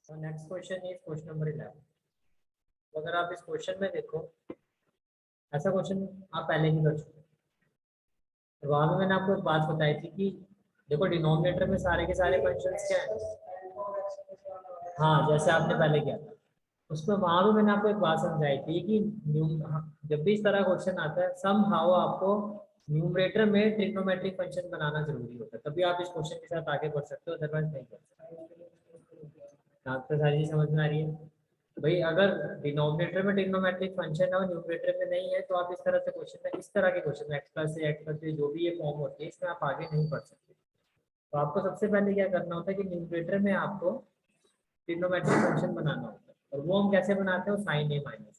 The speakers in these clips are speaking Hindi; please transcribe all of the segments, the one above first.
Next question is question number 11। अगर आप इस क्वेश्चन में देखो, ऐसा क्वेश्चन आप पहले ही कर चुके हो। वहां में मैंने आपको एक बात बताई थी कि देखो डिनोमिनेटर में सारे के सारे फंक्शंस क्या है। हाँ, जैसे आपने पहले किया था उसमें वहां भी मैंने आपको एक बात समझाई थी कि जब भी इस तरह क्वेश्चन आता है सम हाउ आपको न्यूमरेटर में ट्रिग्नोमेट्रिक फंक्शन बनाना जरूरी होता है, तभी आप इस क्वेश्चन के साथ आगे बढ़ सकते हो, अदरवाइज नहीं कर सकते। आपको सारी चीज समझ में आ रही है भाई? अगर डिनोमिनेटर में ट्रिग्नोमेट्रिक फंक्शन है और न्यूमरेटर में नहीं है तो आप इस तरह से क्वेश्चन में, इस तरह के क्वेश्चन में एक्स प्लस ए एक्स प्लस जो भी ये फॉर्म होती है इसमें आप आगे नहीं बढ़ सकते। तो आपको सबसे पहले क्या करना होता है कि न्यूमरेटर में आपको ट्रिग्नोमेट्रिक फंक्शन बनाना होता है, और वो हम कैसे बनाते हैं? Sign a minus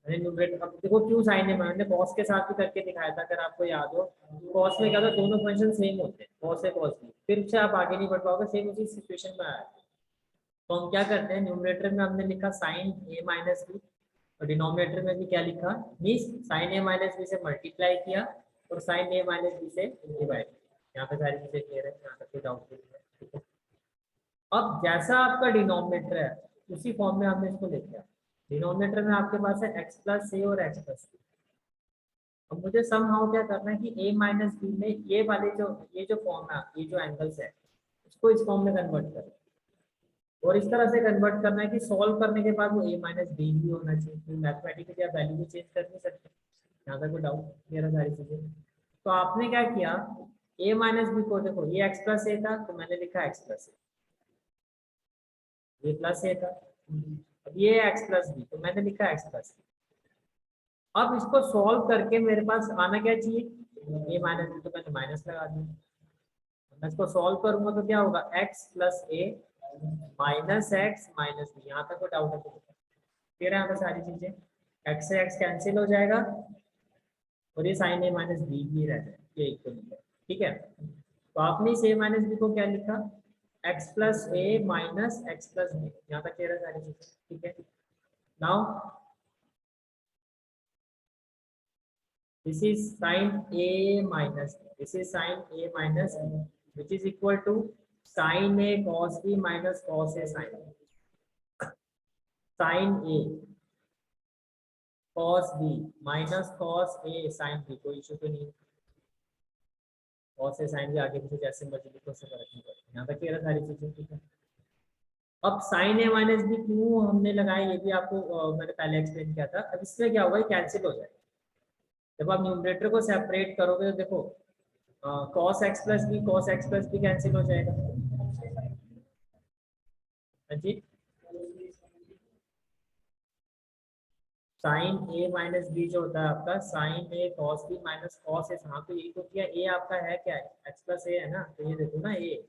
numerator. अब देखो क्यों साइन ए माइनस, मैंने कॉस के साथ भी करके दिखाया था, अगर आपको याद हो। कॉस में क्या था, दोनों फंक्शन सेम होते हैं, कॉस ए कॉस बी, फिर से आप आगे नहीं बढ़ पाओगे, सेम उसी सिचुएशन में आया। तो हम क्या करते हैं, न्यूमरेटर में हमने लिखा साइन ए माइनस बी, और डिनोमिनेटर में भी क्या लिखा, means sign a minus B से मल्टीप्लाई किया और साइन ए माइनस बी से डिवाइड किया। यहाँ पे सारी चीजें क्लियर है, यहाँ तक कोई डाउट नहीं है, ठीक है। अब जैसा आपका डिनोमिनेटर है उसी फॉर्म में हमने इसको लिख लिया। डिनोमिनेटर में आपके पास है एक्स प्लस ए और एक्स प्लस बी। अब मुझे समहाउ क्या करना है कि a माइनस बी में ये वाले जो ये जो फॉर्म है, ये जो एंगल्स है उसको इस फॉर्म में कन्वर्ट करना है, और इस तरह से कन्वर्ट करना है कि सॉल्व करने के बाद वो a माइनस बी भी होना चाहिए, क्योंकि मैथमेटिकली आप वैल्यू भी चेंज कर नहीं सकते। यहाँ तक कोई डाउट क्लियर है सारी चीजें? तो आपने क्या किया, a माइनस बी को देखो, ये x प्लस ए था तो मैंने लिखा x प्लस ए, ये प्लस ए था। अब ये एक्स प्लस बी तो मैंने लिखा एक्स प्लस बी। अब इसको सॉल्व करके मेरे पास आना क्या चाहिए, a माइनस बी, तो मैंने माइनस लगा दिया। मैं इसको सॉल्व करूंगा तो क्या होगा, x प्लस ए माइनस एक्स माइनस बी। यहाँ तक कोई डाउट है तो फिर यहाँ पे सारी चीजें x से x कैंसिल हो जाएगा और ये साइन ए माइनस बी भी रह जाएगा, ये इक्वल है, ठीक है। तो आपने इस a माइनस बी को क्या लिखा, x प्लस ए माइनस एक्स प्लस बी। यहाँ तक क्लियर है सारी चीजें, ठीक है। Now this is sin a minus b. This is sin a minus b, which is equal to sin a cos b minus cos a sin b. Sin a cos b minus cos a sin b, कोई इशू तो नहीं। cos a sin b आगे पीछे जैसे मर्जी लिखो, उससे फर्क नहीं पड़ता। यहाँ तक क्लियर है सारी चीजें, ठीक है। अब sin a माइनस बी क्यों हमने लगाया, ये भी आपको मैंने पहले एक्सप्लेन किया था। अब इसमें क्या होगा, कैंसिल हो जाएगा। जब आप न्यूमरेटर को सेपरेट करोगे तो देखो cos x plus b cos x plus b cancel हो जाएगा। हाँ जी, साइन ए माइनस बी जो होता है आपका sine a cos b minus cos a. हाँ तो यही तो किया, ए आपका है क्या है, एक्स प्लस ए है ना, तो ये देखो ना, ए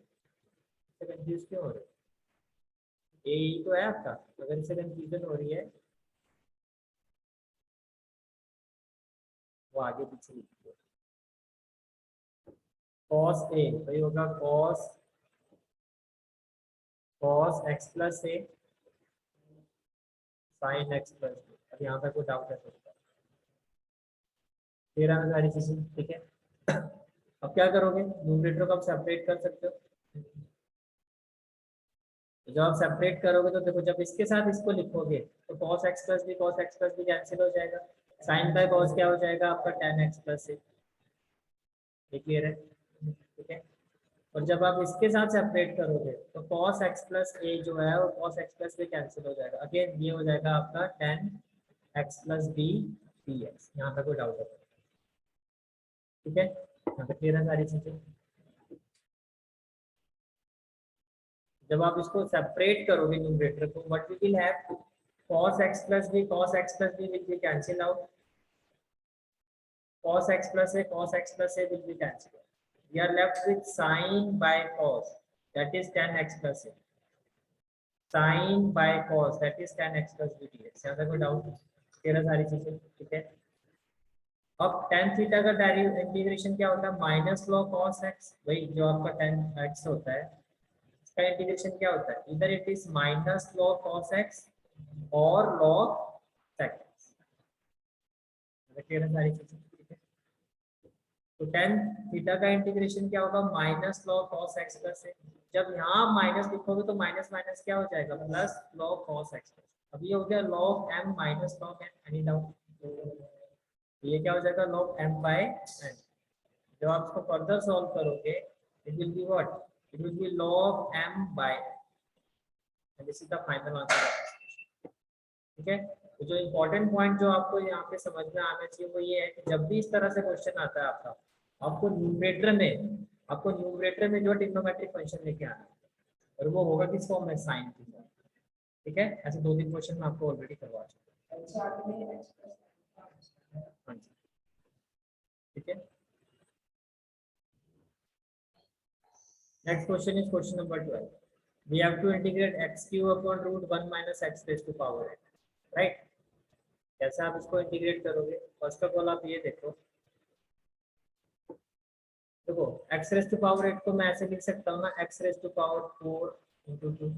कंफ्यूज क्यों हो रहे हो, ए ही तो है आपका, अगर इससे कंफ्यूजन हो रही है वो आगे पीछे लिखिए। कॉस ए वही होगा कॉस कॉस एक्स प्लस ए साइन एक्स प्लस बी। अब यहाँ तक कोई डाउट है तो फिर आना सारी चीजें, ठीक है। अब क्या करोगे, न्यूमरेटर को आप सेपरेट कर सकते हो। तो जब आप सेपरेट करोगे तो देखो, जब इसके साथ इसको लिखोगे तो cos x plus b cos x plus b cancel हो जाएगा। साइन बाय cos क्या हो जाएगा आपका tan x प्लस ए। ये क्लियर है, ठीक है। और जब आप इसके साथ सेपरेट करोगे तो cos x प्लस ए जो है वो cos x plus b cancel हो जाएगा। अगेन ये हो जाएगा आपका tan x plus b dx। यहाँ तक कोई डाउट है? ठीक है, यहाँ तक क्लियर है सारी चीजें। जब आप इसको सेपरेट करोगे न्यूमरेटर को, what we will have, cos x plus b cos x plus b will be cancel out, cos x plus a cos x plus a will be cancelled. We are left with sin by cos, that is tan x plus a, sin by cos that is tan x plus b dx। यहाँ तक कोई डाउट, तेरह सारी चीजें, ठीक है। अब tan थीटा का इंटीग्रेशन क्या होता है, माइनस log cos x, वही जो आपका tan x होता है, इसका इंटीग्रेशन क्या होता है, इधर it is minus log cos x और log sec x। सारी चीजें, ठीक है। तो tan थीटा का इंटीग्रेशन क्या होगा, minus log cos x plus a, जब यहाँ माइनस लिखोगे तो माइनस माइनस क्या हो जाएगा, प्लस log cos x। अब ये हो गया log m minus log n, any doubt? ये क्या हो जाएगा, log m बाय n। जब आप इसको फर्दर सॉल्व करोगे, it will be what, it will be log m by n। This is the final answer. ठीक है, तो जो इम्पोर्टेंट पॉइंट जो आपको यहाँ पे समझ में आना चाहिए वो ये है कि जब भी इस तरह से क्वेश्चन आता है आपका, आपको न्यूमरेटर में जो ट्रिग्नोमेट्रिक फंक्शन लेके आना है, और वो होगा किस फॉर्म में, साइन की फॉर्म। ठीक है, ऐसे 2-3 क्वेश्चन मैं आपको ऑलरेडी करवा चुका हूँ। हाँ जी, ठीक है। Next question is question number 12। We have to integrate x cube upon root 1 minus x raised to power n, right? कैसे आप इसको इंटीग्रेट करोगे? फर्स्ट ऑफ ऑल आप ये देखो x रेज टू पावर 8 को मैं ऐसे लिख सकता हूँ ना, x raise to power 4 into 2।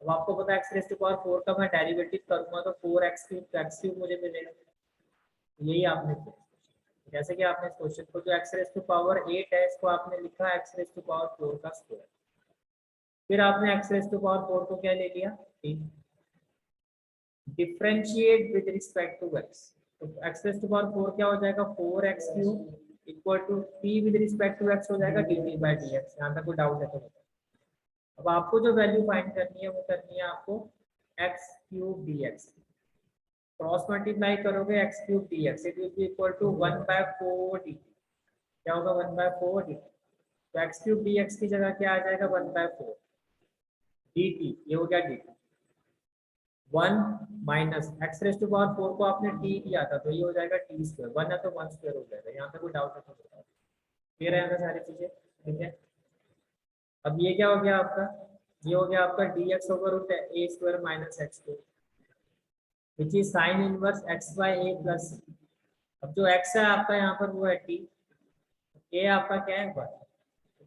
अब आपको पता है x रेज टू पावर 4 का मैं डेरिवेटिव करूंगा तो 4x क्यूब, तो x क्यूब मुझे मिलेगा। यही आपने किया, जैसे कि आपने इस क्वेश्चन को जो x रेज टू पावर 8 है इसको आपने लिखा x रेज टू पावर 4 का स्क्वायर। फिर आपने x रेज टू पावर 4 को क्या ले लिया, t, differentiate with respect to x। तो x रेज टू पावर 4 क्या हो जाएगा, 4x cube equal to t with respect to x हो जाएगा dt बाय dx। यहाँ तक कोई डाउट है तो बताओ। अब आपको जो वैल्यू फाइंड करनी है वो करनी है आपको x cube dx। Cross multiply करोगे x cube dx, it will be equal to 1/4 dt। क्या होगा, 1/4 dt। तो x क्यूब dx की जगह क्या आ जाएगा, 1/4 dt। ये हो गया dt। 1 minus x raise to power 4 को आपने t दिया था तो ये हो जाएगा t स्क्वायर। 1 है तो 1 स्क्वायर हो जाएगा। यहाँ पे कोई डाउट है तो बताओ। क्लियर है यहाँ सारी चीजें? ठीक है, अब ये क्या हो गया आपका, ये हो गया आपका dx over root a square minus x square which is sine inverse x by a plus. अब जो x है आपका यहाँ पर वो है t, a आपका क्या है 1,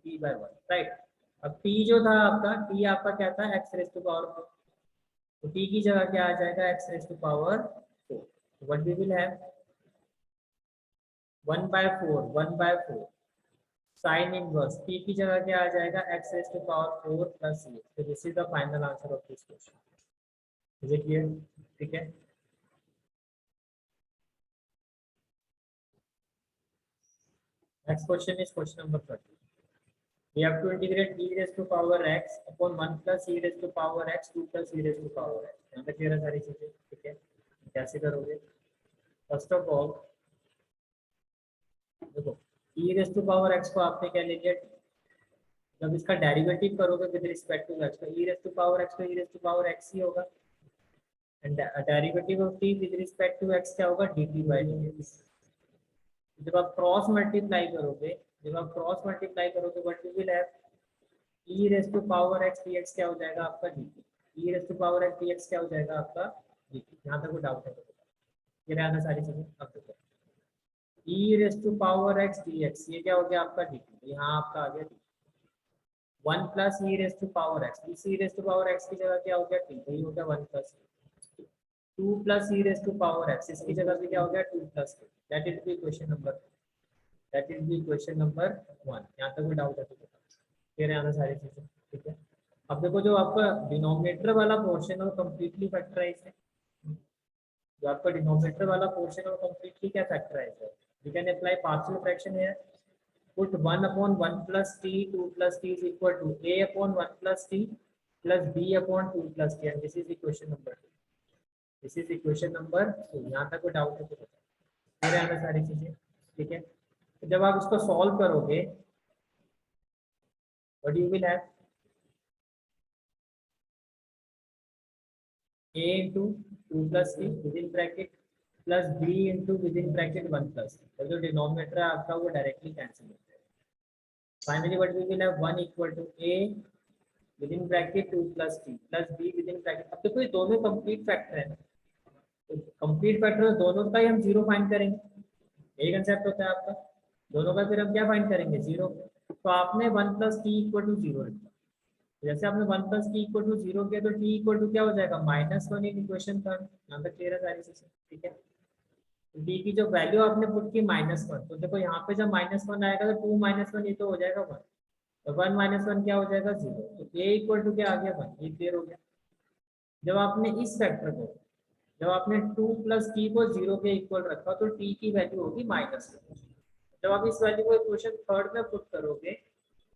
t बाय 1, राइट। अब t जो था आपका, t आपका क्या था, x रेज टू पावर 4, तो t की जगह क्या आ जाएगा, x raise to power 4। What we will have, 1/4 sine inverse t की जगह क्या आ जाएगा, x raise to power 4 plus ये। तो this is the final answer of this question. Is it clear? ठीक है, next question is question number 13। We have to integrate e raised to power x upon 1 plus e raised to power x 2 plus e raised to power x। यहाँ तक क्लियर है सारी चीजें? ठीक है, कैसे करोगे? फर्स्ट ऑफ ऑल देखो, e raise to power x को आपने क्या ले लिया, जब इसका डेरिवेटिव करोगे विद रिस्पेक्ट टू x, तो e raise to power x तो e raise to power x ही होगा, and derivative of t with respect to x क्या होगा, dt बाय dx। जब आप क्रॉस मल्टीप्लाई करोगे, what we will have, e raise to power x dx क्या हो जाएगा आपका dt। e raise to power x dx क्या हो जाएगा आपका dt। यहाँ तक कोई डाउट है तो बताओ। ये रहना सारी चीजें। अब देखो e raise to power x dx ये क्या हो गया आपका dt, यहाँ आपका आ गया dt। 1 plus e raise to power x, इस e raise to power x की जगह क्या हो गया, टी, तो ये हो गया 1 plus 2 plus e raise to power x, इसकी जगह पे क्या हो गया 2 plus. That is the question number, that is the question number 1। यहाँ तक कोई डाउट है तो बताओ। फिर आना सारी चीजें। ठीक है, अब देखो जो आपका डिनोमिनेटर वाला पोर्शन है वो कंप्लीटली फैक्टराइज्ड है। जो आपका डिनोमिनेटर वाला पोर्शन है वो कंप्लीटली क्या फैक्टराइज्ड है। We can apply partial fraction here. Put 1 upon 1 plus t, 2 plus t is equal to a upon 1 plus t plus b upon 2 plus t, and this is equation number 2। This is equation number 2। यहाँ तक कोई डाउट है तो बताओ। मेरे आना सारी चीजें। ठीक है, तो जब आप इसको सॉल्व करोगे what you will have, a into 2 plus t within bracket plus b into within bracket 1 plus t, और जो डिनोमिनेटर है आपका वो डायरेक्टली कैंसिल हो जाएगा। Finally what we will have 1 equal to a within bracket 2 plus t plus b within bracket। अब देखो ये दोनों कंप्लीट फैक्टर है ना, तो कंप्लीट फैक्टर दोनों का ही हम जीरो फाइंड करेंगे, यही कंसेप्ट होता है आपका। दोनों का फिर हम क्या फाइंड करेंगे, जीरो। तो आपने 1 plus t equal to zero रखा, जैसे आपने 1 plus t equal to zero किया तो टी इक्वल टू क्या हो जाएगा, -1 इन इक्वेशन थर्ड। यहाँ तक क्लियर है सारी चीजें? ठीक है, तो टी की जो वैल्यू आपने पुट की -1, तो देखो यहाँ पे जब -1 आएगा तो 2 - 1 ये तो हो जाएगा 1। तो 1 माइनस 1 क्या हो जाएगा 0। तो a इक्वल टू क्या आ गया 1, ये क्लियर हो गया। जब आपने इस फैक्टर को, जब आपने 2 प्लस टी को 0 के इक्वल रखा तो t की वैल्यू होगी -2। जब आप इस वैल्यू को इक्वेशन थर्ड में पुट करोगे,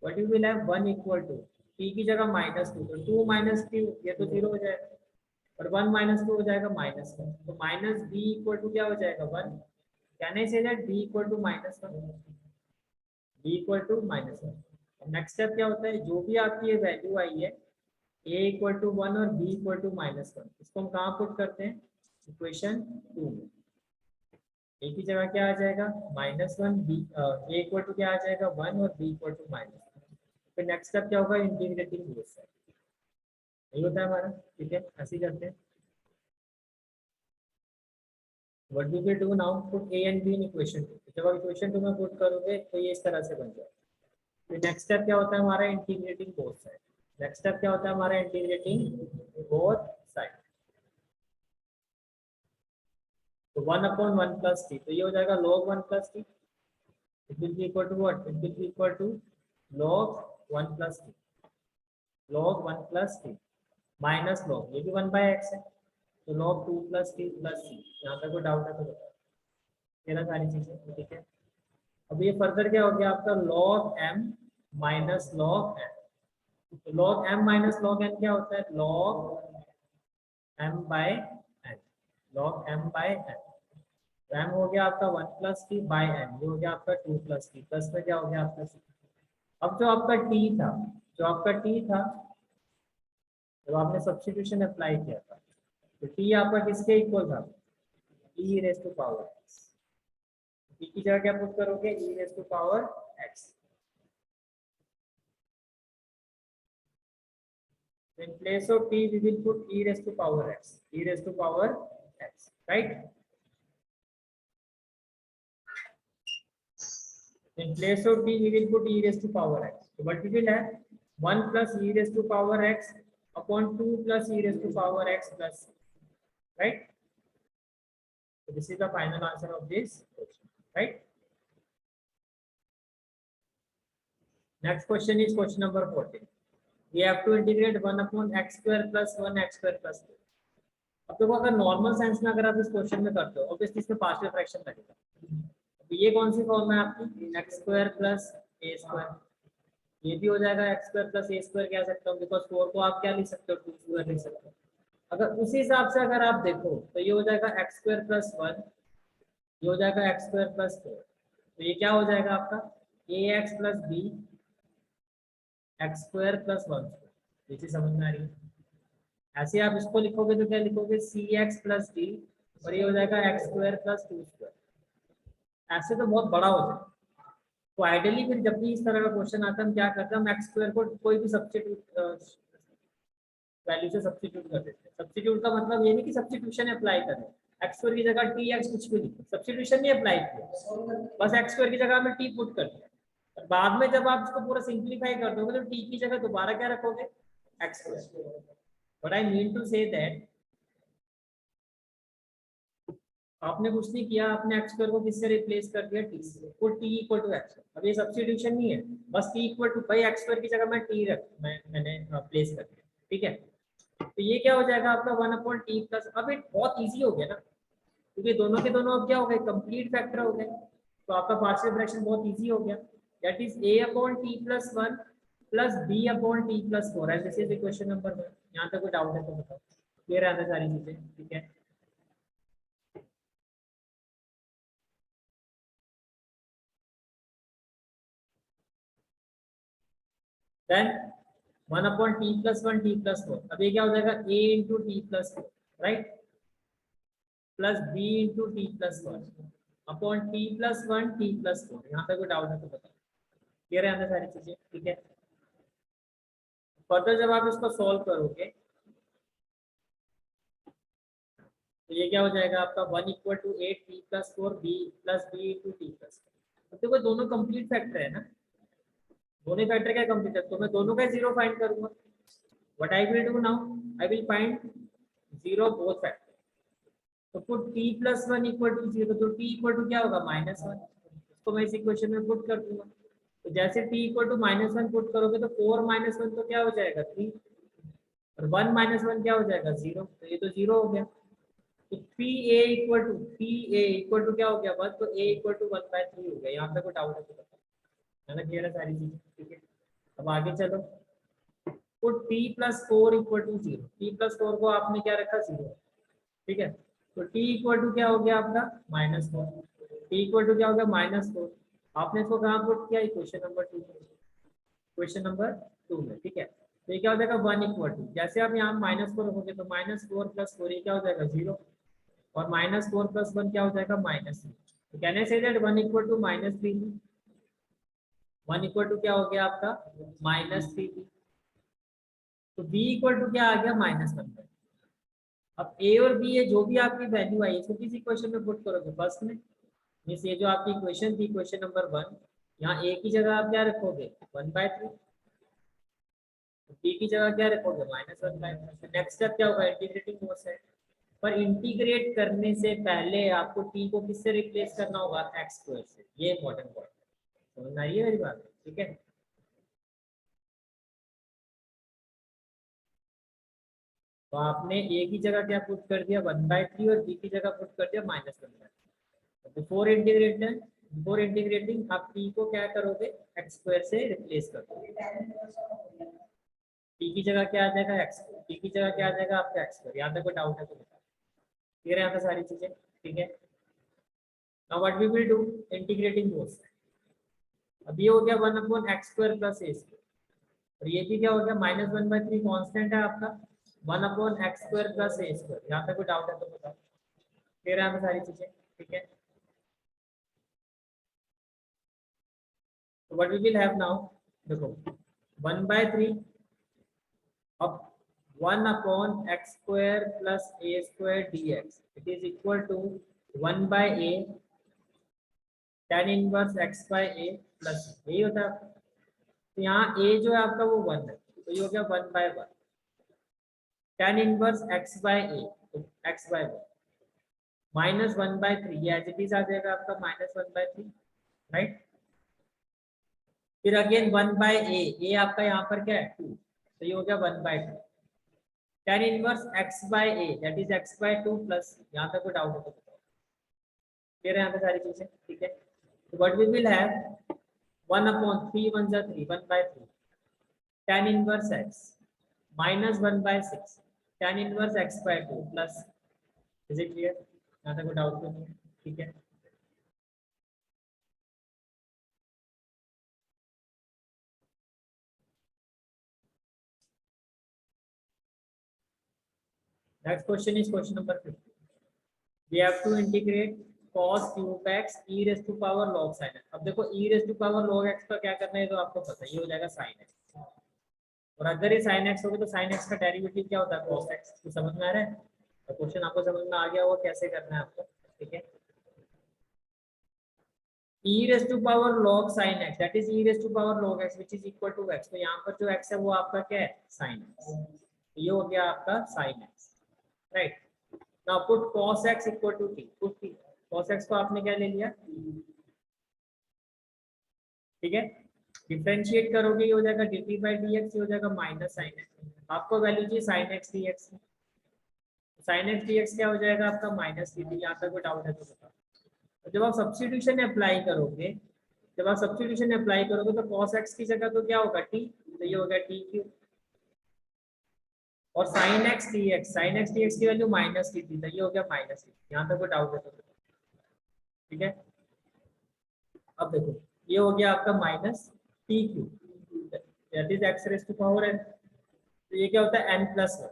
what you will have 1 equal to t की जगह -2, तो 2 माइनस 2 ये तो 0 हो जाएगा, और 1 माइनस 2 हो जाएगा -1, तो माइनस b इक्वल टू क्या हो जाएगा 1। Can I say that b equal to -1, b equal to -1। Next step क्या होता है, जो भी आपकी ये वैल्यू आई है a इक्वल टू 1 और b इक्वल टू -1, इसको हम कहाँ पुट करते हैं, इक्वेशन 2 में। a की जगह क्या आ जाएगा -1, b a इक्वल टू क्या आ जाएगा 1 और b इक्वल टू -1। फिर नेक्स्ट स्टेप क्या होगा, इंटीग्रेटिंग बोथ साइड, यही होता है हमारा। ठीक है, ऐसे ही करते हैं। What we will do now, put a and b in equation 2। जब आप इक्वेशन 2 में पुट करोगे तो ये इस तरह से बन जाएगा। फिर नेक्स्ट स्टेप क्या होता है हमारा, integrating both side. Next step क्या होता है हमारा, इंटीग्रेटिंग बोथ साइड। तो 1/1 प्लस टी, तो ये हो जाएगा log 1 plus t. It will be equal to what, it will be equal to log 1 plus t, log 1 plus t minus log, ये भी 1/x है, तो log 2 plus t plus c. यहाँ पे कोई डाउट है तो बताओ, मेरा सारी चीजें ठीक है। अब ये फर्दर क्या हो गया आपका, log m minus log n। तो log m minus log n क्या होता है, log m by n, log m by n। m हो गया आपका 1 प्लस टी बाय n, ये हो गया आपका 2 प्लस टी, प्लस में क्या हो गया आपका c। अब जो आपका t था, जो आपका t था, जब आपने सब्स्टिट्यूशन अप्लाई किया था, तो t आपका किसके इक्वल था, e raise to power x। t की जगह क्या पुट करोगे, e raise to power x। In place of t, we will put e raised to power x, e raised to power x, right? In place of t, we will put e raised to power x. So what we will have, 1 plus e raised to power x upon 2 plus e raised to power x plus c, right? So this is the final answer of this question, right? Next question is question number 14. We have to integrate 1 upon x square plus 1 x square plus 2. अब देखो, अगर नॉर्मल साइंस में अगर आप इस क्वेश्चन में करते हो, ऑब्वियसली इसमें पार्शियल फ्रैक्शन लगेगा। तो ये कौन सी फॉर्म है आपकी, एक्स स्क्वायर प्लस ए स्क्वायर। ये भी हो जाएगा एक्स स्क्वायर प्लस ए स्क्वायर कह सकते हो, बिकॉज 4 को आप क्या लिख सकते हो, 2 स्क्वायर लिख सकते हो। अगर उसी हिसाब से अगर आप देखो तो ये हो जाएगा एक्स स्क्वायर प्लस 1, ये हो जाएगा एक्स स्क्वायर प्लस 4। तो ये क्या हो जाएगा आपका, a x plus b x square plus 1 square. ये चीज समझ में आ रही है। ऐसे आप इसको लिखोगे तो क्या लिखोगे, सी एक्स प्लस डी, और ये हो जाएगा एक्स स्क्वायर प्लस 2 स्क्वायर। ऐसे तो बहुत बड़ा हो जाएगा। तो आइडियली फिर जब भी इस तरह का क्वेश्चन आता है, हम क्या करते हैं, हम एक्स स्क्वायर को कोई भी सब्स्टिट्यूट वैल्यू से सब्स्टिट्यूट कर देते हैं। सब्स्टिट्यूट का मतलब ये नहीं कि सब्स्टिट्यूशन अप्लाई करें, एक्स स्क्वायर की जगह टी एक्स कुछ भी लिखो, सब्स्टिट्यूशन नहीं अप्लाई किया, बस एक्स स्क्वायर की जगह में टी पुट कर दिया। और बाद में जब आप इसको पूरा सिंप्लीफाई कर दोगे तो टी की जगह दोबारा क्या रखोगे, x square. But I mean to say that आपने कुछ नहीं किया, आपने एक्स स्क्वायर को किससे रिप्लेस कर दिया, टी से, तो टी इक्वल टू एक्स। अब ये सब्स्टिट्यूशन नहीं है, बस टी इक्वल टू, भाई एक्स स्क्वायर की जगह मैं टी रख मैंने प्लेस कर दिया, ठीक है। तो ये क्या हो जाएगा आपका 1/t प्लस। अब ये बहुत इजी हो गया ना, क्योंकि दोनों के दोनों अब क्या हो गए, कंप्लीट फैक्टर हो गए, तो आपका पार्शियल फ्रैक्शन बहुत इजी हो गया। That is a/t plus 1 plus b/t plus 4, and this is equation number 1। यहाँ तक कोई डाउट है तो बताओ, क्लियर है सारी चीजें, ठीक है। Then 1/t plus 1 t plus 4। अब ये क्या हो जाएगा, a into t plus 4, right, plus b into t plus 1 upon t plus 1 t plus 4। यहाँ पे कोई डाउट है तो बताओ, क्लियर है सारी चीजें, ठीक है। फर्दर जब आप इसको सॉल्व करोगे तो ये क्या हो जाएगा आपका 1 equal to 8 t plus 4 b plus b into t plus 4। देखो दोनों कंप्लीट फैक्टर है ना, दोनों फैक्टर क्या कंप्लीट है, तो मैं दोनों का जीरो फाइंड करूंगा। What I will do now, I will find zero both factor. तो put t plus 1 equal to 0, तो t इक्वल टू क्या होगा, -1। इसको मैं इस इक्वेशन में पुट कर दूंगा। तो जैसे t इक्वल टू -1 पुट करोगे तो 4 - 1 तो क्या हो जाएगा 3, और 1 - 1 क्या हो जाएगा 0, तो ये तो 0 हो गया। तो 3a इक्वल टू क्या हो गया 1, तो a इक्वल टू 1/3 हो गया। यहाँ पे कोई डाउट है तो बताओ, है ना क्लियर है सारी चीजें, ठीक है। अब आगे चलो, put t + 4 equal to 0, t + 4 को आपने क्या रखा 0, ठीक है। तो t इक्वल टू क्या हो गया आपका -4, t इक्वल टू क्या हो गया -4। आपने इसको कहाँ पुट किया, इक्वेशन नंबर 2 में, क्वेश्चन नंबर 2 में, ठीक है। तो ये क्या हो जाएगा 1 इक्वल टू, जैसे आप यहाँ -4 रखोगे तो -4 + 4 ये क्या हो जाएगा 0, और -4 + 1 क्या हो जाएगा -3। तो कहने से that 1 equal to -3, 1 equal to क्या हो गया आपका -3। तो b इक्वल टू क्या आ गया -1। अब a और b ये जो भी आपकी वैल्यू आई इसको किसी क्वेश्चन में पुट करोगे फर्स्ट में, मीन्स ये जो आपकी इक्वेशन थी क्वेश्चन नंबर 1, यहाँ a की जगह आप क्या रखोगे 1/3, b की जगह क्या रखोगे -1/3। नेक्स्ट स्टेप क्या होगा, इंटीग्रेटिंग फोर्स है। पर इंटीग्रेट करने से पहले आपको t को किससे रिप्लेस करना होगा, x² से, ये इंपॉर्टेंट पॉइंट है, समझ आइए मेरी बात, ठीक है। तो आपने a की जगह क्या पुट कर दिया 1/3, और b की जगह पुट कर दिया -1/3। बिफोर इंटीग्रेटिंग आप t को क्या करोगे x² से रिप्लेस कर दोगे, t की जगह क्या आ जाएगा x, t की जगह क्या आ जाएगा आपका x²। यहाँ तक कोई डाउट है तो बताओ, क्लियर है यहाँ पे सारी चीजें, ठीक है। Now what we will do, integrating both. अब ये हो गया 1/x² + a², और ये भी क्या हो गया -1/3 कांस्टेंट है आपका 1/x² + a²। यहाँ पे कोई डाउट है तो बताओ, क्लियर है यहाँ पे सारी चीजें, ठीक है। तो what we will have now, देखो 1/3, अब 1/x² + a² dx it is equal to 1/a tan inverse x/a plus यही होता है। तो यहाँ a जो है आपका वो 1 है, तो ये हो गया 1/1 tan इनवर्स x/a, तो x/1 -1/3, ये एज इट इज आ जाएगा आपका -1/3, राइट। फिर अगेन 1/a, a आपका यहाँ पर क्या है 2, तो ये हो गया 1/2 tan inverse x/a that is x/2 plus, यहाँ पे कोई डाउट है तो बताओ, क्लियर है यहाँ पे सारी चीजें, ठीक है। तो व्हाट वी विल हैव 1/3 1 जा 3 1/3 tan inverse x -1/6 tan inverse x/2 plus, is it clear, यहाँ तक कोई डाउट तो नहीं है, ठीक है। Next question is question number 50, we have to integrate cos cube x e raised to power log sin x। अब देखो e raised to power log x का क्या करना है तो आपको पता है, ये हो जाएगा sin x, और अगर ये sin x होगा तो sin x का डेरिवेटिव क्या होता है cos x, तो समझ में आ रहा है। तो क्वेश्चन आपको समझ में आ गया वो कैसे करना है आपको, ठीक है। e raised to power log sin x that is e raised to power log x which is equal to x, तो यहाँ पर जो x है वो आपका क्या है sin x, तो ये हो गया आपका sin x, right. Now put cos x equal to t, put t, cos x को आपने क्या ले लिया, ठीक है। डिफरेंशिएट करोगे ये हो जाएगा dt/dx, ये हो जाएगा -sin x, आपको वैल्यू चाहिए sin x dx, sin x dx क्या हो जाएगा आपका -dt। यहाँ तक कोई डाउट है तो बताओ। तो जब आप सब्स्टिट्यूशन अप्लाई करोगे, जब आप सब्स्टिट्यूशन अप्लाई करोगे तो cos x की जगह तो क्या होगा t, तो ये हो गया t3, और sin x dx की वैल्यू -dt, तो ये हो गया -dt। यहाँ तक कोई डाउट है तो बताओ, ठीक है। अब देखो ये हो गया आपका -t3 that is x raise to power n, तो ये क्या होता है n+1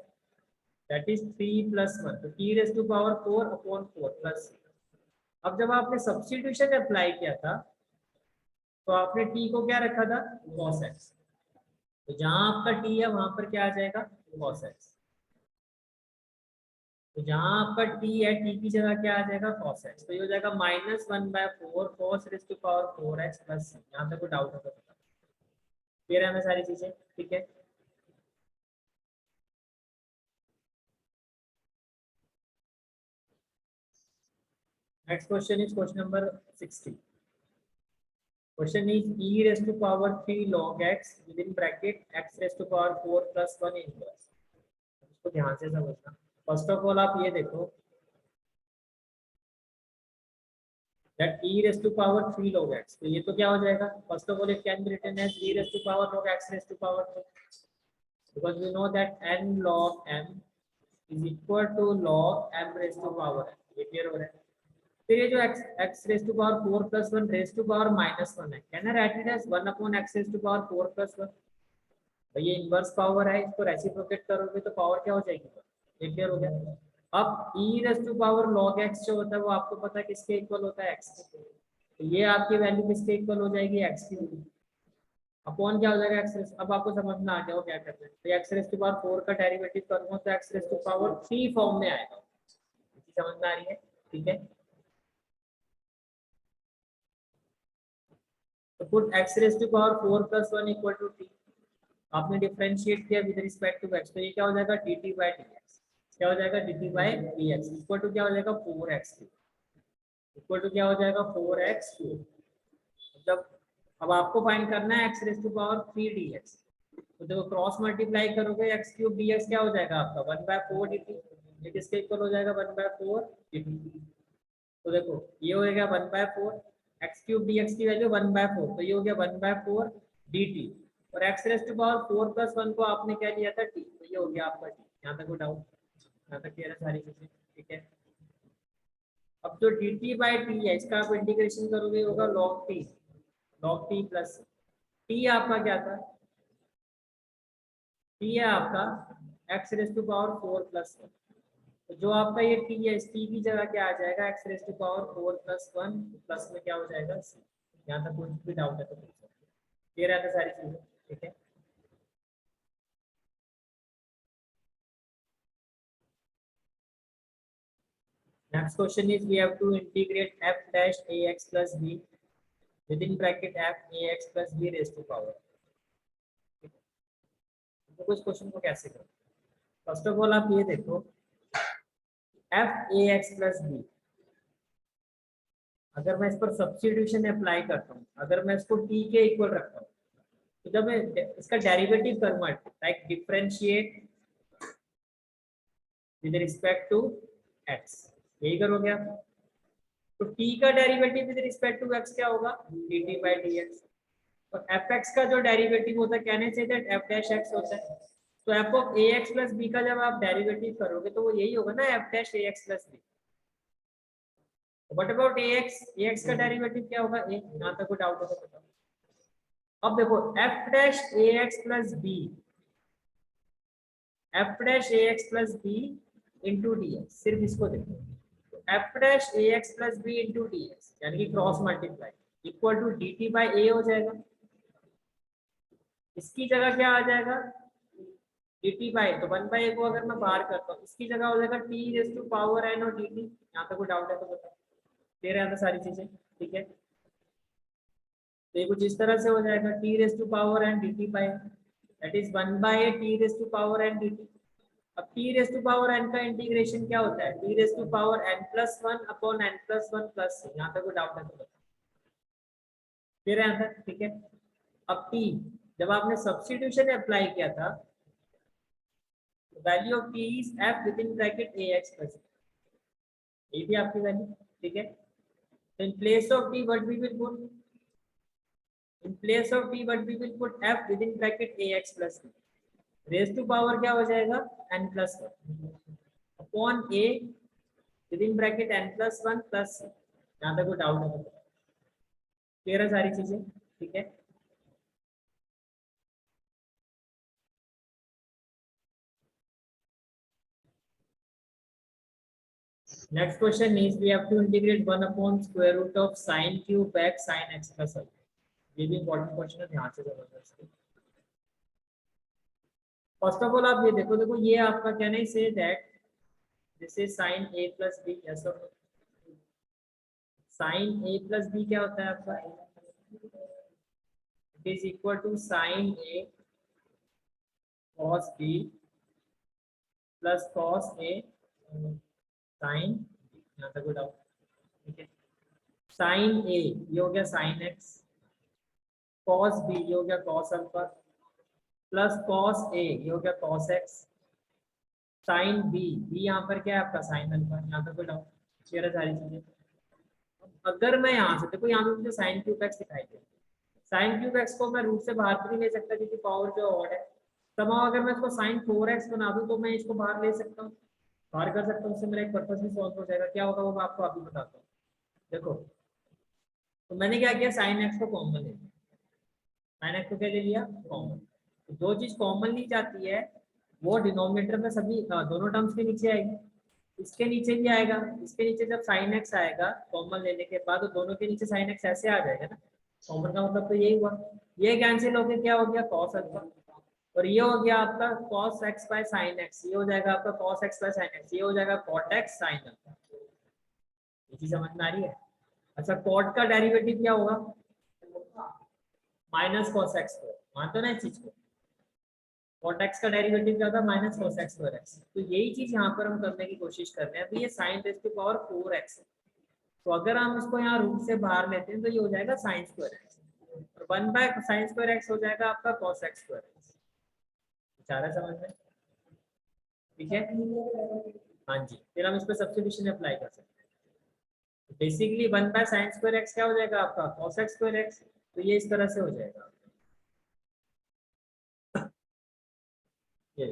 दैट इज 3+1, तो t raise to power 4/4 plus. अब जब आपने सब्स्टिट्यूशन अप्लाई किया था तो आपने t को क्या रखा था cos x, तो जहां आपका t है वहां पर क्या आ जाएगा cos x, तो जहां आपका t है t की जगह क्या आ जाएगा cos x, तो ये हो जाएगा -1/4 cos raise to power 4x plus. यहाँ पे कोई डाउट है तो बताओ, क्लियर है हमें सारी चीजें, ठीक है। Next question is question number 60, question is e raised to power 3 log x within bracket x raised to power 4 plus 1 inverse। इसको ध्यान से समझना। फर्स्ट ऑफ ऑल आप ये देखो that e raised to power 3 log x, तो ये तो क्या हो जाएगा, first of all it can be written as e raised to power log x raised to power 2 because we know that n log m is equal to log m raised to power n। ये क्लियर हो रहा है। फिर ये जो x raised to power 4 plus 1 raised to power -1 है, can I write it as 1 upon x raised to power 4 plus 1। तो ये इनवर्स पावर है, इसको रेसिप्रोकेट करोगे तो पावर क्या हो जाएगी, ये क्लियर हो गया। अब e raised to power log x जो होता है वो आपको पता है किसके इक्वल होता है, x के। तो ये आपकी वैल्यू किसके इक्वल हो जाएगी, x की। अपॉन क्या हो जाएगा एक्स रेस, अब आपको समझ में आ गया हो क्या करना है। तो एक्स रेस टू पावर 4 का डेरिवेटिव करूंगा तो x raise to power 3 form में आएगा। समझ में आ रही है, ठीक है। तो put x raise to power 4 plus 1 equal to t। आपने डिफरेंशिएट किया विद रिस्पेक्ट टू x, तो ये क्या हो जाएगा dt by dx। क्या हो जाएगा dt by dx equal to क्या हो जाएगा 4x इक्वल टू क्या हो जाएगा 4x। मतलब अब आपको फाइंड करना है x raise to power 3 dx। तो देखो क्रॉस मल्टीप्लाई करोगे x क्यूब dx क्या हो जाएगा आपका 1/4 dt। ये किसके इक्वल हो जाएगा 1/4 dt। तो देखो ये हो गया 1/4, एक्स क्यूब dx की वैल्यू 1/4, तो ये हो गया 1/4 dt। और x raise to power 4 plus 1 को आपने क्या लिया था t, तो ये हो गया आपका t। यहाँ तक कोई डाउट, यहाँ तक क्लियर है सारी चीजें, ठीक है। अब जो dt by t है इसका आप इंटीग्रेशन करोगे होगा log t प्लस t आपका क्या था, t है आपका x raise to power 4 plus 1। तो जो आपका ये t है इस t की जगह क्या आ जाएगा x raise to power 4 plus 1 plus में क्या हो जाएगा c। यहाँ तक कुछ भी डाउट है तो पूछ सकते हैं, क्लियर है सारी चीजें, ठीक है। Next question is we have to integrate f dash ax plus b within bracket f ax plus b raised to power। तो कुछ क्वेश्चन को कैसे करें, फर्स्ट ऑफ ऑल आप ये देखो f ax plus b, अगर मैं इस पर सब्स्टिट्यूशन अप्लाई करता हूँ, अगर मैं इसको t के इक्वल रखता हूँ, तो जब मैं इसका डेरिवेटिव करूंगा like differentiate with respect to x, यही करोगे आप। तो t का derivative with respect to x क्या होगा dt by dx। और fx का जो डेरिवेटिव होता है कहने से दैट f dash x होता है। तो f of ax plus b का जब आप डेरिवेटिव करोगे तो वो यही होगा ना f dash ax plus b। What about ax का डेरिवेटिव क्या होगा a, यहाँ तक कोई डाउट हो तो बताओ। अब देखो f dash ax plus b, f dash ax plus b into dx, सिर्फ इसको देखो। तो f dash ax plus b into dx यानी कि cross multiply equal to dt by a हो जाएगा। इसकी जगह क्या आ जाएगा dt by, तो 1/a को अगर मैं बाहर करता हूँ इसकी जगह हो जाएगा t raised to power n और dt। यहाँ तक कोई डाउट है तो बताओ, क्लियर है सारी चीजें, ठीक है। तो ये कुछ इस तरह से हो जाएगा t raised to power n dt by, that is 1/a t raised to power n dt। अब t raised to power n का इंटीग्रेशन क्या होता है t raised to power n plus 1 upon n plus 1 plus c। यहाँ तक कोई डाउट है तो बताओ, क्लियर है यहाँ तक, ठीक है। अब t जब आपने सब्स्टिट्यूशन अप्लाई किया था, value of t is f within bracket ax plus, ये भी आपकी वैल्यू, ठीक है। तो in place of t what we will put, in place of t but we will put f within bracket ax plus b, raised to power क्या हो जाएगा n plus 1 upon a within bracket n plus 1 plus c। यहाँ तक कोई डाउट है तो क्लियर है सारी चीजें, ठीक है। Next question is we have to integrate 1 upon square root of sin cube x sin x plus y। ये भी इंपॉर्टेंट क्वेश्चन है, ध्यान से समझना इसको। फर्स्ट ऑफ ऑल आप ये देखो, देखो ये आपका कहना ही say that this is sin a plus b, yes और sin a plus b क्या होता है आपका, it is equal to sin a cos b plus cos a sin, यहाँ तक कोई डाउट, ठीक है। sin a ये हो गया sin x कॉस बी ये हो गया cos alpha plus cos A ये हो गया cos X sine B B यहाँ पर क्या है आपका साइन अल्फा। यहाँ तक कोई डाउट? क्लियर है सारी चीजें? अगर मैं यहाँ से देखो यहाँ पे मुझे साइन क्यूब एक्स दिखाई दे, साइन क्यूब एक्स को मैं रूट से बाहर भी नहीं ले सकता क्योंकि पावर जो ऑड है। तमाम अगर मैं इसको साइन 4x बना दूं तो मैं इसको बाहर ले सकता हूँ, बाहर कर सकता हूँ, उससे मेरा एक पर्पस भी सॉल्व हो जाएगा। क्या होगा वो मैं आपको अभी बताता हूँ। देखो तो मैंने क्या किया, साइन एक्स को कॉमन ले लिया, साइन एक्स को क्या ले लिया कॉमन। तो जो चीज कॉमन ली जाती है वो डिनोमिनेटर में सभी दोनों टर्म्स के नीचे आएगी, इसके नीचे भी आएगा, इसके नीचे जब साइन एक्स आएगा कॉमन लेने के बाद तो दोनों के नीचे साइन एक्स ऐसे आ जाएगा ना, कॉमन का मतलब तो यही हुआ। ये कैंसिल होके क्या हो गया कॉस अल्फा, और ये हो गया आपका cos x by sine x, ये हो जाएगा आपका cos x by sine x, ये हो जाएगा cot x साइन अल्फा। ये चीज समझ में आ रही है? अच्छा cot का डेरिवेटिव क्या होगा, माइनस cos x स्क्वायर, मानते हो ना इस चीज को? cot x का डेरिवेटिव क्या होता है minus cos x square x। तो यही चीज यहाँ पर हम करने की कोशिश कर रहे हैं। तो ये sign raise to power 4x है, तो अगर हम इसको यहाँ रूट से बाहर लेते हैं तो ये हो जाएगा साइन स्क्वायर एक्स, और 1 बाय साइन स्क्वायर एक्स हो जाएगा आपका cos x स्क्वायर एक्स। चाह रहा समझ में? ठीक है, हाँ जी। फिर हम इस पर सब्स्टिट्यूशन अप्लाई कर सकते हैं। Basically 1 by sine square x क्या हो जाएगा आपका cos x स्क्वायर एक्स, तो ये इस तरह से हो जाएगा। ये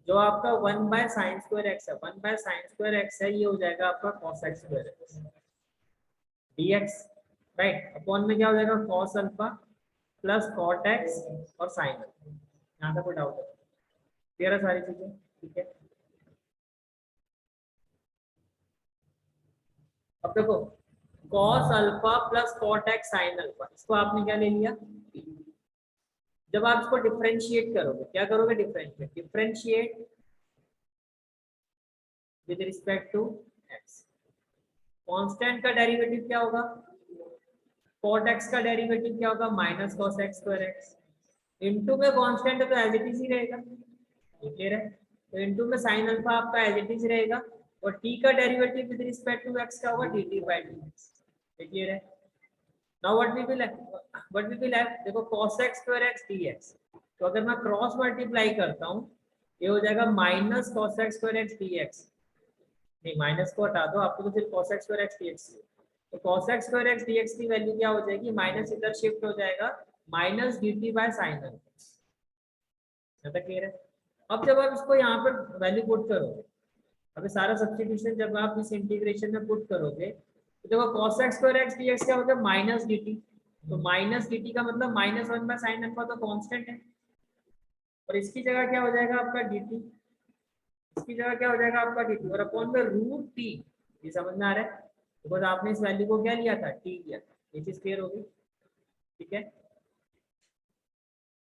जो आपका 1 बाय साइन स्क्वायर एक्स है, 1 बाय साइन स्क्वायर एक्स है, ये हो जाएगा आपका cos x square x dx, right. Upon में क्या हो जाएगा cos alpha plus cot x और साइन अल्फा। यहाँ तक कोई डाउट है? क्लियर है सारी चीजें? ठीक है, अब देखो cos alpha plus cot x sine alpha, इसको आपने क्या ले लिया, जब आप इसको डिफरेंशिएट करोगे, क्या करोगे differentiate, differentiate with respect to x, constant का डेरिवेटिव क्या होगा, cot x का डेरिवेटिव क्या होगा minus cos x square x, into में कांस्टेंट है तो एज इट इज ही रहेगा, क्लियर है? तो इनटू में sin अल्फा आपका एज इट इज रहेगा, और t का derivative with respect to x क्या होगा dt बाय dx, क्लियर है? Now what we will, what we will have, देखो cos x square x dx, तो अगर मैं क्रॉस मल्टीप्लाई करता हूँ ये हो जाएगा minus cos x square x dx, नहीं माइनस को हटा दो, आपको तो सिर्फ cos x square x dx, तो cos x square x dx की वैल्यू क्या हो जाएगी, माइनस इधर शिफ्ट हो जाएगा minus dt bye sine alpha, clear है? अब जब आप इसको यहाँ पर वैल्यू पुट करोगे, अभी सारा सब्स्टिट्यूशन जब आप इस इंटीग्रेशन में पुट करोगे तो देखो cos x square x dx क्या होगा माइनस dt, तो माइनस dt का मतलब माइनस 1 बाय साइन अल्फा तो कांस्टेंट है, और इसकी जगह क्या हो जाएगा आपका dt, इसकी जगह क्या हो जाएगा आपका dt, और अपॉन में रूट टी। ये समझ में आ रहा है? बिकॉज आपने इस वैल्यू को क्या लिया था टी लिया था, ये चीज क्लियर होगी? ठीक है,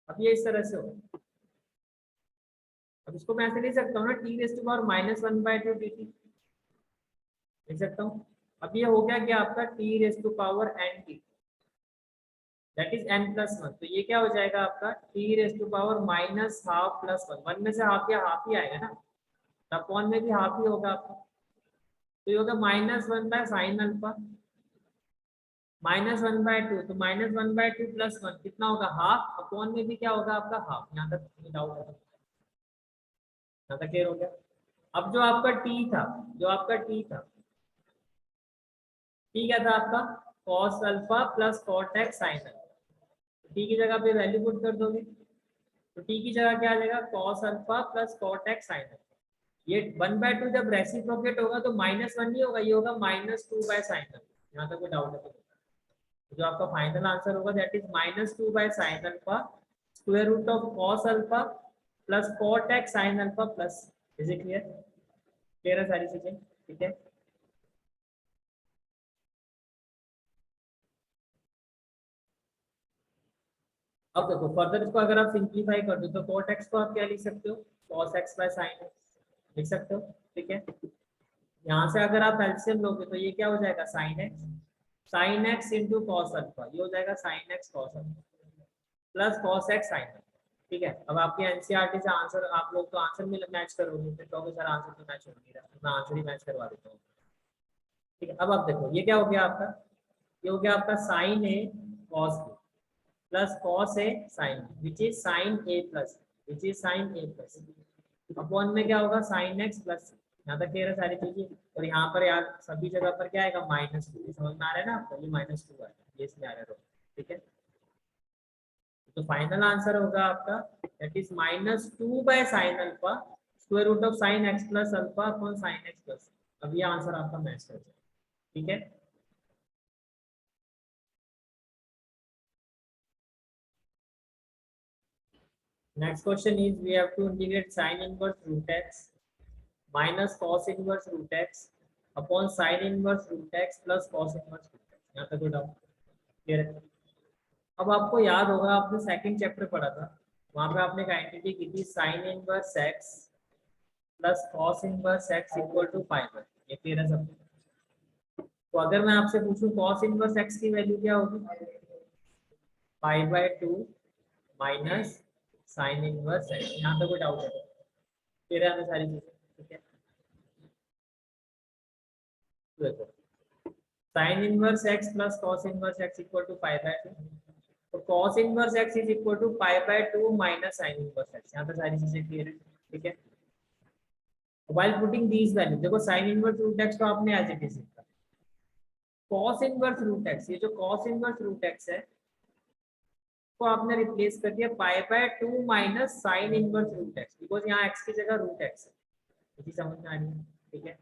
अब ये इस तरह से होगा। अब इसको मैं ऐसे लिख सकता हूँ ना t raise to power minus 1 by 2 dt, लिख सकता हूँ। अब ये हो गया क्या आपका t raise to power n t, that is n plus 1, तो ये क्या हो जाएगा आपका t raise to power minus half plus 1, 1 में से हाफ या हाफ ही आएगा ना, अपॉन में भी हाफ ही होगा आपका, तो ये होगा minus 1 by sine alpha minus 1 by 2, तो माइनस 1 बाय 2 प्लस 1 कितना होगा हाफ, अपॉन में भी क्या होगा आपका हाफ। यहाँ तक डाउट है? यहाँ तक क्लियर हो गया? अब जो आपका t था, जो आपका t था, t क्या था आपका cos alpha plus cot x sin alpha, t की जगह पे वैल्यू पुट कर दोगे तो t की जगह क्या आ जाएगा cos alpha plus cot x sin alpha. ये 1 बाय 2 जब रेसिप्रोकेट होगा तो माइनस 1 नहीं होगा, ये होगा माइनस 2 बाय साइन अल्फा। यहाँ तक कोई डाउट है? तो जो आपका फाइनल आंसर होगा that is minus 2 by sine alpha square root of cos alpha plus cot x sin alpha plus, is it clear? Clear है सारी चीजें? ठीक है, अब देखो फर्दर इसको अगर आप सिंप्लीफाई कर दो तो cot x को आप क्या लिख सकते हो cos x by sin x लिख सकते हो, ठीक है? यहाँ से अगर आप एलसीएम लोगे तो ये क्या हो जाएगा sin x into cos alpha, ये हो जाएगा sin x cos alpha plus cos x sin alpha. ठीक है, अब आपके एनसीईआरटी से आंसर आप लोग तो आंसर में मैच करोगे, फिर कहोगे सर आंसर तो मैच हो नहीं रहा, मैं आंसर ही मैच करवा देता हूँ। ठीक है, अब आप देखो ये क्या हो गया आपका, ये हो गया आपका sin a cos b, plus cos a sine which is sine a plus which is sine a plus upon में क्या होगा साइन एक्स प्लस यहाँ तक क्लियर है सारी चीजें। और यहाँ पर यार सभी जगह पर क्या आएगा -2 समझ में आ रहा है ना आपको, ये -2 आएगा, ये इसमें आ रहा है, ठीक है। तो फाइनल आंसर होगा आपका that is -2 by sine alpha square root of sine x plus alpha upon sine x plus. अब ये आंसर आपका मैच कर जाएगा, ठीक है। Next question is we have to integrate sine inverse root x minus cos inverse root x upon sine inverse root x plus cos inverse root x. यहाँ तक कोई डाउट क्लियर है। अब आपको याद होगा आपने सेकंड चैप्टर पढ़ा था, वहां पे आपने एक आइडेंटिटी की थी sine inverse x plus cos inverse x equal to pi by, ये क्लियर है सब। तो अगर मैं आपसे पूछूं कॉस इनवर्स एक्स की वैल्यू क्या होगी, pi by 2 minus sine inverse x. यहाँ तक कोई डाउट है क्लियर है हमें सारी चीजें, ठीक है। तो देखो sine inverse x plus cos inverse x equal to pi by 2, तो cos inverse x is equal to pi by 2 minus sin inverse x। यहाँ पे सारी चीजें क्लियर है, ठीक है। व्हाइल पुटिंग दीज वैल्यू, देखो sin इनवर्स रूट x तो आपने एज इट इज लिखा, cos इनवर्स रूट x, ये जो cos इनवर्स रूट x है को आपने रिप्लेस कर दिया pi by 2 minus sin inverse root x, because यहाँ x की जगह रूट x है, इसी समझ में आ रही है, ठीक है।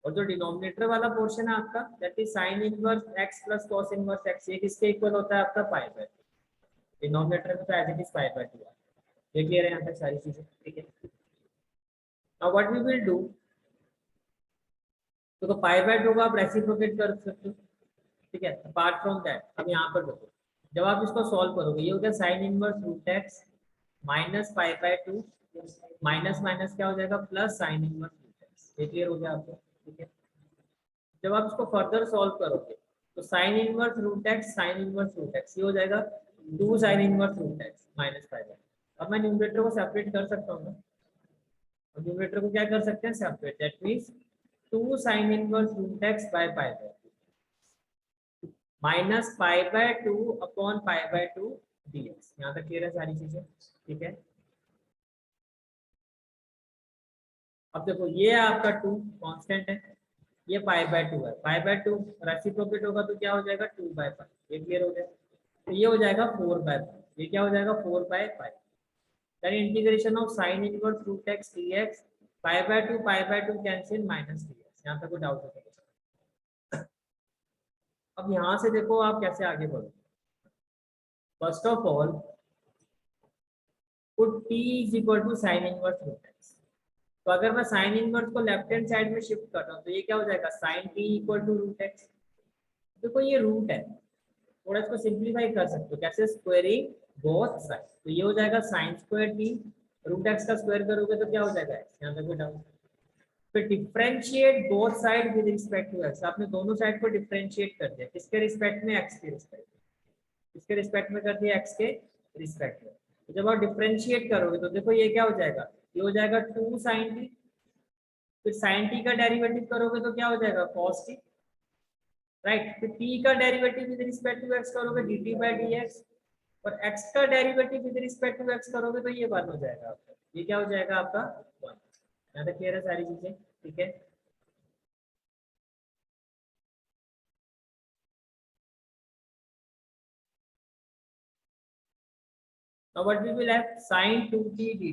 और जो डिनोमिनेटर वाला पोर्शन है आपका that is sin inverse x plus cos inverse x, ये किसके इक्वल होता है आपका पाई बाय, डिनोमिनेटर में तो as it is pi by 2 है, ये क्लियर है यहाँ तक सारी चीजें, ठीक है। Now what we will do, तो पाई बाय 2 का आप रेसिप्रोकेट कर सकते हो, ठीक है। अपार्ट फ्रॉम दैट अब यहाँ पर देखो जब आप इसको सॉल्व करोगे ये हो गया sine inverse root x minus pi by 2 minus minus क्या हो जाएगा plus sine inverse root x, ये क्लियर हो गया आपको, ठीक है। जब आप इसको फर्दर सॉल्व करोगे तो sine inverse root x sine inverse root x ये हो जाएगा 2 sine inverse root x minus pi by. अब मैं न्यूमरेटर को सेपरेट कर सकता हूँ, न्यूमरेटर को क्या कर सकते हैं separate, that means 2 sin inverse root x by pi by minus pi by 2 upon pi by 2 dx। यहाँ तक क्लियर है सारी चीजें, ठीक है। अब देखो ये आपका 2 कांस्टेंट है, ये पाई बाय 2 है, पाई बाय 2 रेसिप्रोकेट होगा तो क्या हो जाएगा 2 बाय पाई, ये क्लियर हो गया। तो ये हो जाएगा 4 बाय पाई, ये क्या हो जाएगा 4 by pi, then integration of sin inverse root x dx pi by 2 cancel minus dx। यहाँ तक कोई डाउट है? अब यहाँ से देखो आप कैसे आगे बढ़ो, first of all put t is equal to sine inverse root x। तो अगर मैं साइन इनवर्स को लेफ्ट हैंड साइड में शिफ्ट करता हूँ तो ये क्या हो जाएगा sine t equal to root x। देखो ये रूट है, थोड़ा इसको सिंप्लीफाई कर सकते हो कैसे, स्क्वायरिंग बोथ साइड, तो ये हो जाएगा sine square t, root x का स्क्वायर करोगे तो क्या हो जाएगा x। यहाँ तक कोई डाउट, फिर differentiate both side with respect to x, आपने दोनों साइड को डिफरेंशिएट कर दिया, किसके रिस्पेक्ट में x के रिस्पेक्ट में, किसके रिस्पेक्ट में कर दिया x के रिस्पेक्ट में। तो जब आप डिफरेंशिएट करोगे तो देखो ये क्या हो जाएगा, ये हो जाएगा 2 sin t, फिर sin t का डेरिवेटिव करोगे तो क्या हो जाएगा cos t, राइट। फिर t का derivative with respect to x करोगे dt बाय dx, और x का derivative with respect to x करोगे तो ये 1 हो जाएगा आपका, ये क्या हो जाएगा आपका 1। यहाँ तक क्लियर है सारी चीजें, ठीक है। Now what we will have sin 2t dt,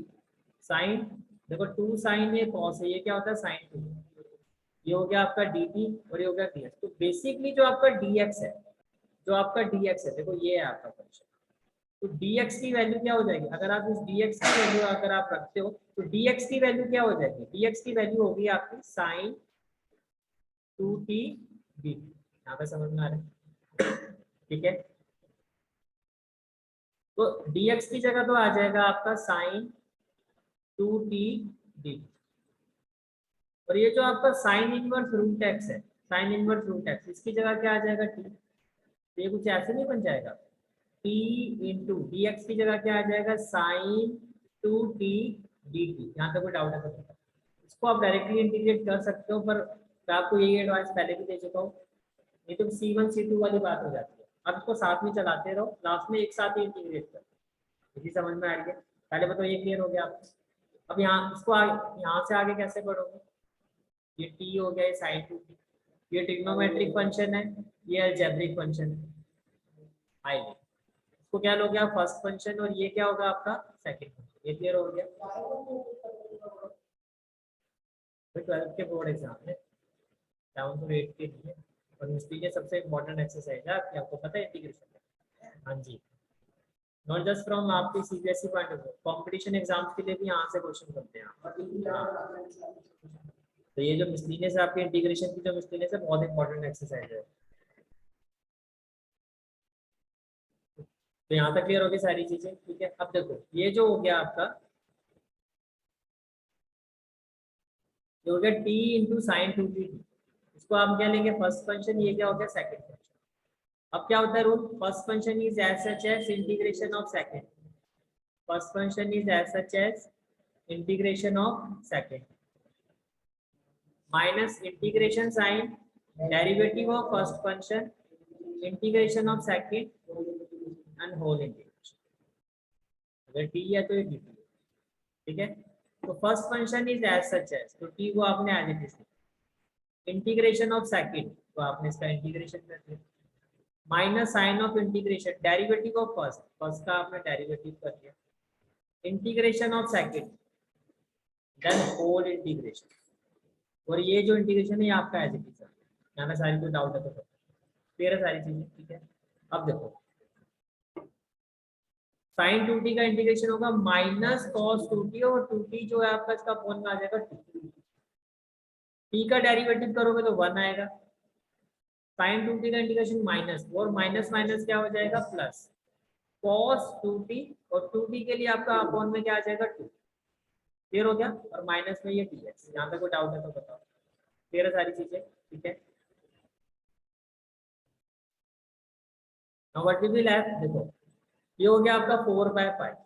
sin देखो 2 sin है cos है, ये क्या होता है sin 2, ये हो गया आपका dt और ये हो गया dx। तो बेसिकली जो आपका dx है, जो आपका dx है देखो ये है आपका फंक्शन, तो dx की वैल्यू क्या हो जाएगी, अगर आप इस dx की वैल्यू अगर आप रखते हो तो dx की वैल्यू क्या हो जाएगी, dx की वैल्यू होगी आपकी sin 2t dt। यहाँ पे समझ में आ रहा है, ठीक है। तो dx की जगह तो आ जाएगा आपका sin 2t dt, और ये जो आपका साइन इनवर्स रूट एक्स है, साइन इनवर्स रूट एक्स, इसकी जगह क्या आ जाएगा t, ये कुछ ऐसे नहीं बन जाएगा, t इंटू डी एक्स की जगह क्या आ जाएगा साइन 2t dt। यहाँ तक कोई डाउट है तो इसको आप डायरेक्टली इंटीग्रेट कर सकते हो, पर मैं आपको यही एडवाइस पहले भी दे चुका हूँ, नहीं तो C1 C2 वाली बात हो जाती है। अब इसको साथ में चलाते रहो, लास्ट में एक साथ ही इंटीग्रेट करो। इसी समझ में आ रही है? पहले बताओ ये क्लियर हो गया आपको? अब यहाँ इसको यहाँ से आगे कैसे बढ़ोगे? ये t हो गया, ये sin 2t, ये ट्रिग्नोमेट्रिक फंक्शन है, ये अलजेब्रिक फंक्शन है। आइए इसको क्या लोगे आप? फर्स्ट फंक्शन, और ये क्या होगा आपका? Second function. ये क्लियर हो गया? 12th के बोर्ड एग्जाम में 7 to 8 के लिए और हिस्ट्री के सबसे इम्पोर्टेंट एक्सरसाइज है आपकी, आपको पता है इंटीग्रेशन। हाँ जी, नॉट जस्ट फ्रॉम आपकी CBSE point of view, competition exams के लिए भी यहाँ से क्वेश्चन करते हैं। हाँ। तो ये जो मिसलिनियस है आपके इंटीग्रेशन की, जो मिसलिनियस है बहुत इंपॉर्टेंट एक्सरसाइज है। तो यहाँ तक क्लियर हो गई सारी चीजें, ठीक है? अब देखो ये जो हो गया आपका, ये हो गया t इंटू साइन 2t, इसको आप क्या लेंगे? First function. ये क्या हो गया? Second function. अब क्या होता है rule? First function is as such as integration of second. First function is as such as integration of second minus integration sign derivative of first function integration of second and whole integration. अगर t है तो ये dt, ठीक है? तो first function is as such as, तो t को आपने as it is, integration of second तो आपने इसका इंटीग्रेशन कर दिया, minus sign of integration derivative of first, first का आपने डेरिवेटिव कर दिया, integration of second, then whole integration. और ये जो इंटीग्रेशन है ये आपका एज इट इज है। यहाँ पे सारी कोई डाउट है तो क्लियर है सारी चीजें, ठीक है? अब देखो साइन 2t का इंटीग्रेशन होगा माइनस कॉस 2t, और 2t जो है आपका इसका अपॉन में आ जाएगा 2, t का डेरिवेटिव करोगे तो 1 आएगा, साइन 2t का इंटीग्रेशन माइनस, और माइनस माइनस क्या हो जाएगा? प्लस cos 2t, और 2t के लिए आपका अपॉन में क्या आ जाएगा? 2। क्लियर हो गया? और माइनस में ये dx। यहाँ पे कोई डाउट है तो बताओ, क्लियर है सारी चीजें, ठीक है? Now what will be left? देखो ये हो गया आपका 4/π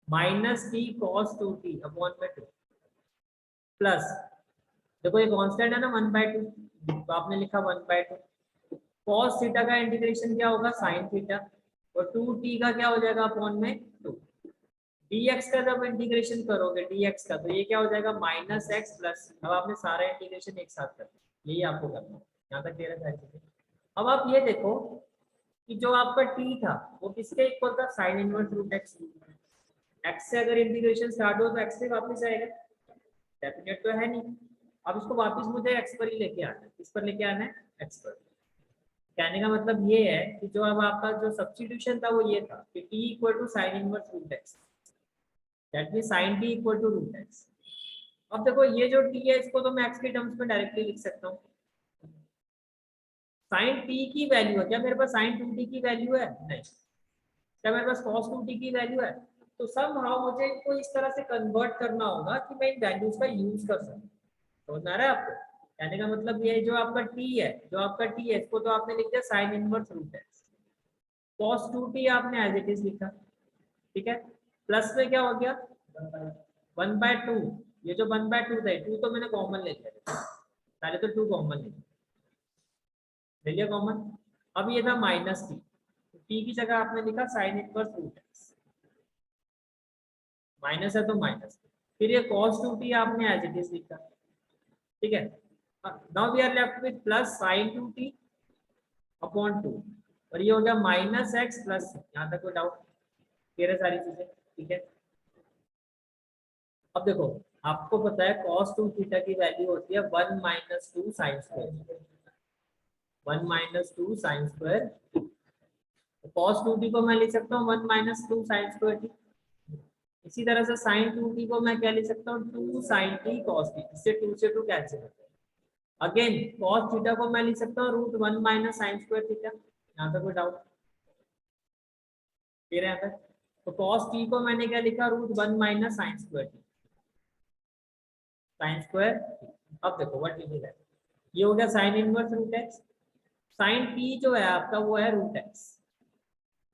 minus t cos 2t upon में 2 प्लस, देखो ये कांस्टेंट है ना 1/2, तो आपने लिखा 1/2, cos थीटा का इंटीग्रेशन क्या होगा? sin थीटा, और 2t का क्या हो जाएगा? अपॉन में 2। dx का जब इंटीग्रेशन करोगे dx का, तो ये क्या हो जाएगा? माइनस एक्स प्लस, अब आपने सारा इंटीग्रेशन एक साथ कर दिया, यही आपको करना है। यहाँ तक क्लियर है सारी चीजें? अब आप ये देखो कि जो आपका t था वो किसके इक्वल था? Sine inverse root x. X से अगर इंटीग्रेशन स्टार्ट हो तो एक्स से वापस आएगा, डेफिनेट तो है नहीं। अब इसको वापस मुझे एक्स पर ही लेके आना है। किस पर लेके आना है? एक्स पर। कहने का मतलब ये है कि जो अब आपका जो सब्स्टिट्यूशन था वो ये था कि t equal to sine inverse root x, that means sin t equal to root x. अब देखो ये जो t है इसको तो मैं x के टर्म्स में डायरेक्टली लिख सकता हूँ। sin t की वैल्यू है, क्या मेरे पास sin 2t की वैल्यू है? नहीं। क्या मेरे पास cos 2t की वैल्यू है? तो समहाउ मुझे इनको इस तरह से कन्वर्ट करना होगा कि मैं इन वैल्यूज का यूज कर सकूं। समझ आ रहा है आपको? कहने का मतलब ये जो आपका t है, जो आपका t है इसको तो आपने लिख दिया sine inverse root x, cos 2t आपने एज इट इज लिखा, ठीक है? प्लस में क्या हो गया? 1/2, ये जो 1/2 था 2 तो मैंने कॉमन ले लिया, पहले तो 2 कॉमन ले लिया कॉमन। अब ये था माइनस टी, टी की जगह आपने लिखा sine inverse root x, minus है तो माइनस, फिर ये cos 2t आपने एज इट इज लिखा, ठीक है? Now we are left with plus sin 2t upon 2, और ये हो गया माइनस एक्स प्लस, यहाँ तक कोई डाउट? क्लियर है सारी चीजें, ठीक है? अब देखो आपको पता है cos 2 थीटा की वैल्यू होती है 1 - 2 sin square, 1 - 2 sin square. cos 2t को मैं लिख सकता हूँ 1 - 2 sin स्क्वायर t। इसी तरह से sin 2t को मैं क्या लिख सकता हूँ? 2 sin t cos t, इससे 2 से 2 कैंसिल होता है। अगेन cos थीटा को मैं लिख सकता हूँ √1 - sin स्क्वायर थीटा। यहाँ तक कोई डाउट? क्लियर है? यहाँ तक? तो cos t को मैंने क्या लिखा? √1 - sin square t, sin square. अब देखो व्हाट विल बी दैट? ये हो गया sine inverse root x, sine t जो है आपका वो है रूट एक्स,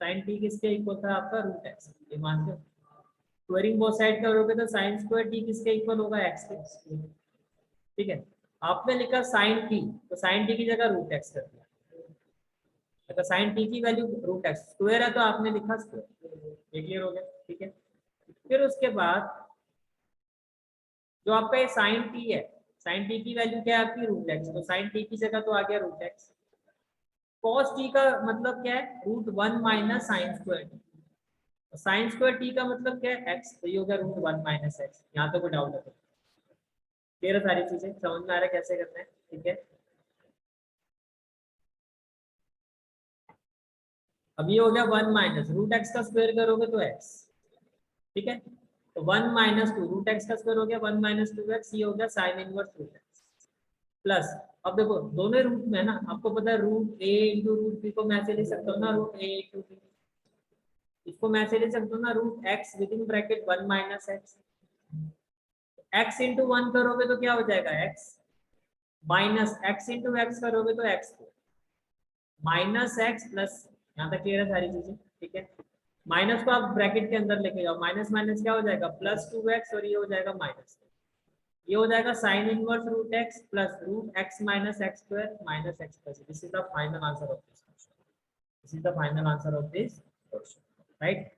साइन t किसके इक्वल था आपका? Root x. ये मान लो स्क्वायरिंग बोथ साइड करोगे तो साइन स्क्वायर t किसके इक्वल होगा? एक्स के, ठीक है? आपने लिखा साइन t, तो साइन t की जगह रूट एक्स कर दिया, अगर साइन टी की वैल्यू रूट एक्स स्क्वायर है तो आपने लिखा स्क्वायर, ये क्लियर हो गया, ठीक है। फिर उसके बाद जो आपका ये साइन टी है, साइन टी की वैल्यू क्या है आपकी रूट एक्स, तो साइन टी की जगह तो आ गया रूट एक्स। कॉस टी का मतलब क्या है, root one minus sine square t, sine square t का मतलब क्या है एक्स, तो ये हो गया रूट वन माइनस एक्स। यहाँ तो कोई डाउट है? क्लियर है सारी चीजें, समझ में आ रहा है कैसे करना है, ठीक है। अब ये हो गया वन माइनस रूट एक्स का स्क्वायर करोगे तो एक्स, ठीक है। तो one minus two root x का स्क्वायर हो गया वन माइनस टू एक्स, ये हो गया sine inverse root x plus. अब देखो दोनों रूट में है ना, आपको पता है रूट ए इंटू रूट बी को मैं ऐसे लिख सकता हूँ ना, रूट ए इंटू बी, इसको मैं ऐसे लिख सकता हूँ ना, root x within bracket one minus x. X into one करोगे तो क्या हो जाएगा x, minus x into x करोगे तो एक्स माइनस एक्स प्लस। यहाँ तक क्लियर है सारी चीजें, ठीक है। माइनस को आप ब्रैकेट के अंदर लेके जाओ, माइनस माइनस क्या हो जाएगा प्लस टू एक्स, और ये हो जाएगा माइनस, ये हो जाएगा sine inverse root x plus root x minus x square minus x plus. This is the final answer of this question, this is the final answer of this question, right.